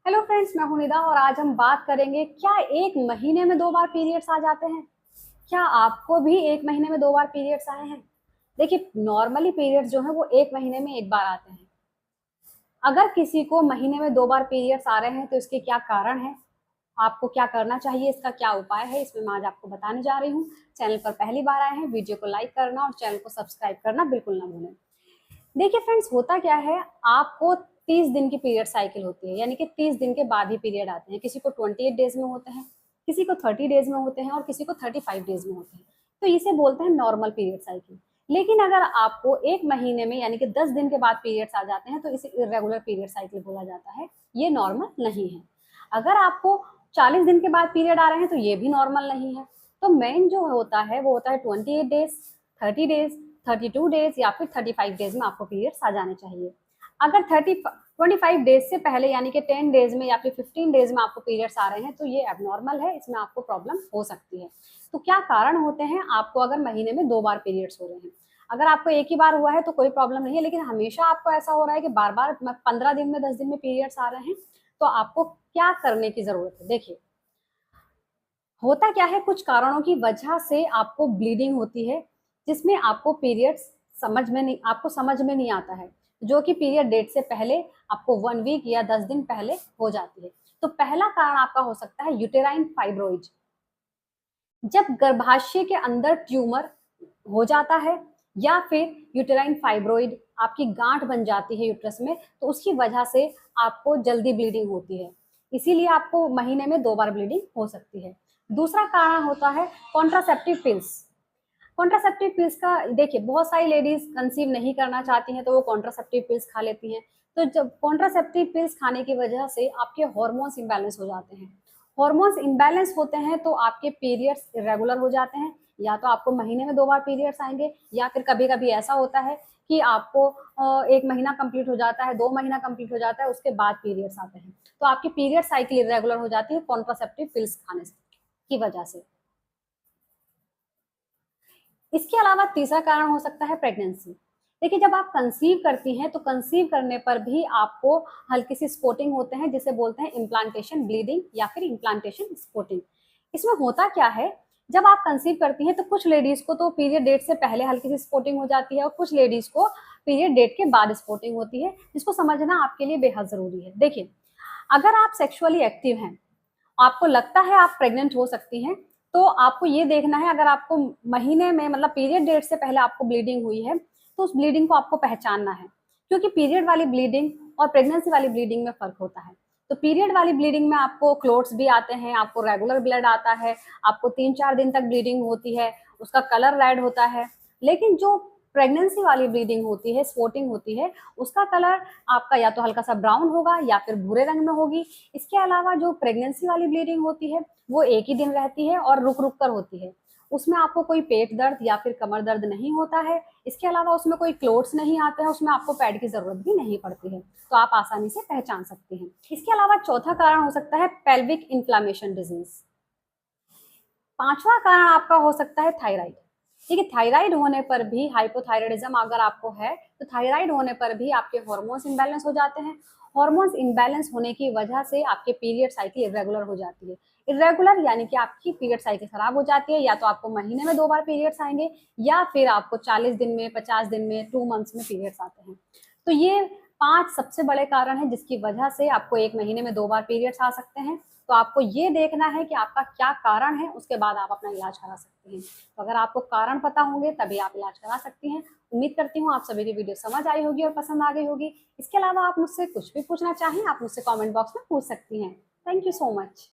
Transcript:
Hello friends, मैं हूं निदा और आज हम बात करेंगे क्या एक महीने में 2 बार पीरियड्स आ जाते हैं। क्या आपको भी एक महीने में 2 बार पीरियड्स आए हैं? देखिए, नॉर्मली पीरियड्स जो है वो एक महीने में एक बार आते हैं। अगर किसी को महीने में 2 बार पीरियड्स आ रहे हैं तो इसके क्या कारण है, आपको क्या करना चाहिए, इसका क्या उपाय है, इसमें मैं आज आपको बताने जा रही हूँ। चैनल पर पहली बार आए हैं, वीडियो को लाइक करना और चैनल को सब्सक्राइब करना बिल्कुल ना भूलें। देखिए फ्रेंड्स, होता क्या है, आपको 30 दिन की पीरियड साइकिल होती है, यानी कि 30 दिन के बाद ही पीरियड आते हैं। किसी को 28 डेज में होते हैं, किसी को 30 डेज में होते हैं और किसी को 35 डेज में होते हैं। तो इसे बोलते हैं नॉर्मल पीरियड साइकिल। लेकिन अगर आपको एक महीने में यानी कि 10 दिन के बाद पीरियड्स आ जाते हैं तो इसे इरेगुलर पीरियड साइकिल बोला जाता है। ये नॉर्मल नहीं है। अगर आपको 40 दिन के बाद पीरियड आ रहे हैं तो ये भी नॉर्मल नहीं है। तो मेन जो होता है वो होता है 28 डेज, 30 डेज, 32 डेज या फिर 35 डेज में आपको पीरियड्स आ जाने चाहिए। अगर 25 डेज से पहले यानी कि 10 डेज में या फिर 15 डेज में आपको पीरियड्स आ रहे हैं तो ये एबनॉर्मल है, इसमें आपको प्रॉब्लम हो सकती है। तो क्या कारण होते हैं आपको अगर महीने में 2 बार पीरियड्स हो रहे हैं? अगर आपको एक ही बार हुआ है तो कोई प्रॉब्लम नहीं है, लेकिन हमेशा आपको ऐसा हो रहा है कि बार बार 15 दिन में 10 दिन में पीरियड्स आ रहे हैं, तो आपको क्या करने की जरूरत है? देखिए, होता क्या है, कुछ कारणों की वजह से आपको ब्लीडिंग होती है जिसमें आपको पीरियड्स समझ में नहीं आता है, जो कि पीरियड डेट से पहले आपको 1 वीक या 10 दिन पहले हो जाती है। तो पहला कारण आपका हो सकता है यूटेराइन फाइब्रोइड। जब गर्भाशय के अंदर ट्यूमर हो जाता है या फिर यूटेराइन फाइब्रोइड आपकी गांठ बन जाती है यूट्रस में, तो उसकी वजह से आपको जल्दी ब्लीडिंग होती है। इसीलिए आपको महीने में 2 बार ब्लीडिंग हो सकती है। दूसरा कारण होता है कॉन्ट्रासेप्टिव पिल्स। कॉन्ट्रासेप्टिव पिल्स का देखिए, बहुत सारी लेडीज कंसीव नहीं करना चाहती हैं तो वो कॉन्ट्रासेप्टिव पिल्स खा लेती हैं। तो जब कॉन्ट्रासेप्टिव पिल्स खाने की वजह से आपके हार्मोन्स इम्बैलेंस हो जाते हैं। हार्मोन्स इम्बैलेंस होते हैं तो आपके पीरियड्स इरेगुलर हो जाते हैं। या तो आपको महीने में 2 बार पीरियड्स आएंगे या फिर कभी कभी ऐसा होता है कि आपको 1 महीना कंप्लीट हो जाता है, 2 महीना कंप्लीट हो जाता है, उसके बाद पीरियड्स आते हैं। तो आपकी पीरियड साइकिल इरेगुलर हो जाती है कॉन्ट्रासेप्टिव पिल्स खाने की वजह से। इसके अलावा तीसरा कारण हो सकता है प्रेगनेंसी। देखिए, जब आप कंसीव करती हैं तो कंसीव करने पर भी आपको हल्की सी स्पॉटिंग होते हैं जिसे बोलते हैं इम्प्लांटेशन ब्लीडिंग या फिर इम्प्लांटेशन स्पॉटिंग। इसमें होता क्या है, जब आप कंसीव करती हैं तो कुछ लेडीज को तो पीरियड डेट से पहले हल्की सी स्पॉटिंग हो जाती है और कुछ लेडीज को पीरियड डेट के बाद स्पॉटिंग होती है, जिसको समझना आपके लिए बेहद जरूरी है। देखिए, अगर आप सेक्सुअली एक्टिव हैं, आपको लगता है आप प्रेग्नेंट हो सकती हैं, तो आपको ये देखना है, अगर आपको महीने में मतलब पीरियड डेट से पहले आपको ब्लीडिंग हुई है तो उस ब्लीडिंग को आपको पहचानना है। क्योंकि पीरियड वाली ब्लीडिंग और प्रेगनेंसी वाली ब्लीडिंग में फर्क होता है। तो पीरियड वाली ब्लीडिंग में आपको क्लोट्स भी आते हैं, आपको रेगुलर ब्लड आता है, आपको 3-4 दिन तक ब्लीडिंग होती है, उसका कलर रेड होता है। लेकिन जो प्रेगनेंसी वाली ब्लीडिंग होती है, स्पॉटिंग होती है, उसका कलर आपका या तो हल्का सा ब्राउन होगा या फिर भूरे रंग में होगी। इसके अलावा जो प्रेगनेंसी वाली ब्लीडिंग होती है वो एक ही दिन रहती है और रुक रुक कर होती है। उसमें आपको कोई पेट दर्द या फिर कमर दर्द नहीं होता है। इसके अलावा उसमें कोई क्लोट्स नहीं आते हैं, उसमें आपको पैड की जरूरत भी नहीं पड़ती है, तो आप आसानी से पहचान सकते हैं। इसके अलावा चौथा कारण हो सकता है पेल्विक इन्फ्लामेशन डिजीज। पांचवा कारण आपका हो सकता है थायराइड। ठीक है, थायराइड होने पर भी, हाइपोथायराइडिज्म अगर आपको है तो थायराइड होने पर भी आपके हार्मोन्स इम्बैलेंस हो जाते हैं। हार्मोन्स इम्बैलेंस होने की वजह से आपके पीरियड साइकिल इरेगुलर हो जाती है। इरेगुलर यानी कि आपकी पीरियड साइकिल खराब हो जाती है, या तो आपको महीने में 2 बार पीरियड्स आएंगे या फिर आपको 40 दिन में, 50 दिन में, 2 मंथ्स में पीरियड्स आते हैं। तो ये 5 सबसे बड़े कारण हैं जिसकी वजह से आपको एक महीने में 2 बार पीरियड्स आ सकते हैं। तो आपको ये देखना है कि आपका क्या कारण है, उसके बाद आप अपना इलाज करा सकते हैं। तो अगर आपको कारण पता होंगे तभी आप इलाज करा सकती हैं। उम्मीद करती हूँ आप सभी की वीडियो समझ आई होगी और पसंद आ गई होगी। इसके अलावा आप मुझसे कुछ भी पूछना चाहें, आप मुझसे कमेंट बॉक्स में पूछ सकती हैं। Thank you so much.